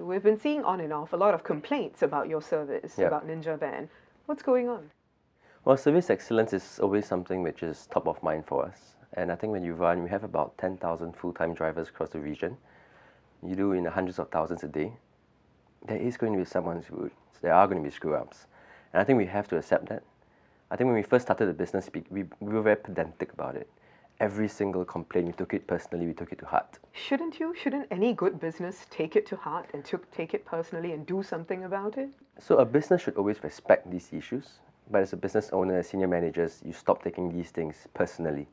We've been seeing on and off a lot of complaints about your service, Yeah. about Ninja Van. What's going on? Well, service excellence is always something which is top of mind for us. And I think when you run, we have about 10,000 full-time drivers across the region. You do in the hundreds of thousands a day. There is going to be someone who's rude. There are going to be screw-ups. And I think we have to accept that. I think when we first started the business, we were very pedantic about it. Every single complaint, we took it personally, we took it to heart. Shouldn't you? Shouldn't any good business take it to heart and take it personally and do something about it? So a business should always respect these issues. But as a business owner, as senior managers, you stop taking these things personally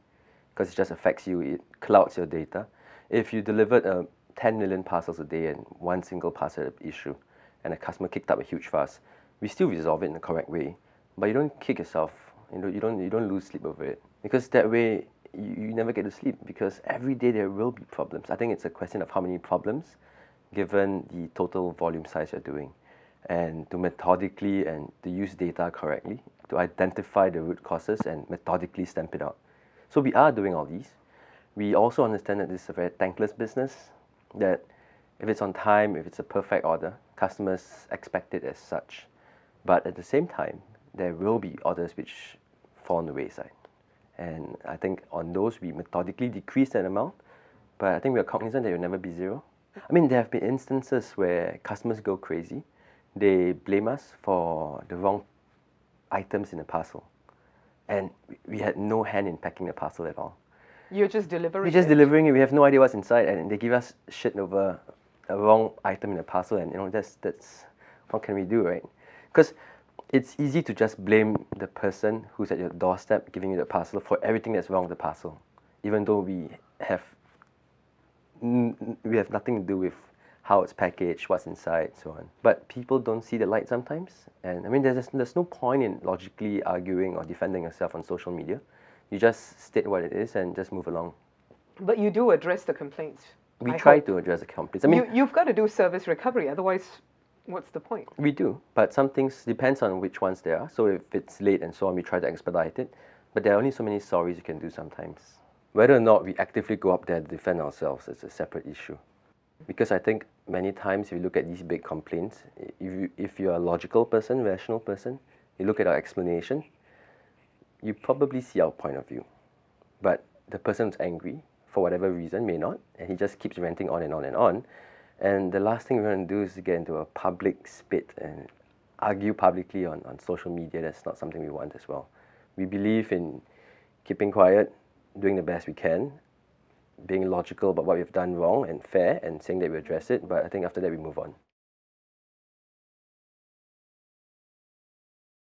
because it just affects you, it clouds your data. If you delivered 10 million parcels a day and one single parcel issue and a customer kicked up a huge fuss, we still resolve it in the correct way. But you don't kick yourself, you don't lose sleep over it. Because that way, you never get to sleep because every day there will be problems. I think it's a question of how many problems given the total volume size you're doing. And to methodically and to use data correctly, to identify the root causes and methodically stamp it out. So we are doing all these. We also understand that this is a very thankless business, that if it's on time, if it's a perfect order, customers expect it as such. But at the same time, there will be orders which fall on the wayside. And I think on those, we methodically decrease that amount, but I think we are cognizant that it will never be zero. I mean, there have been instances where customers go crazy. They blame us for the wrong items in the parcel. And we had no hand in packing the parcel at all. You're just delivering We're just it. delivering it. We have no idea what's inside, and they give us shit over a wrong item in the parcel, and that's what can we do, right? Because it's easy to just blame the person who's at your doorstep giving you the parcel for everything that's wrong with the parcel, even though we have nothing to do with how it's packaged, what's inside, so on. But people don't see the light sometimes, and I mean, there's no point in logically arguing or defending yourself on social media. You just state what it is and just move along. But you do address the complaints. We try to address the complaints. I mean, you've got to do service recovery, otherwise what's the point? We do, but some things depends on which ones there are. So if it's late and so on, we try to expedite it. But there are only so many sorries you can do sometimes. Whether or not we actively go up there to defend ourselves is a separate issue. Because I think many times if you look at these big complaints, if you're a logical person, rational person, you look at our explanation, you probably see our point of view. But the person's angry, for whatever reason, may not, and he just keeps ranting on and on and on. And the last thing we want to do is to get into a public spit and argue publicly on social media. That's not something we want as well. We believe in keeping quiet, doing the best we can, being logical about what we've done wrong and fair, and saying that we address it. But I think after that we move on.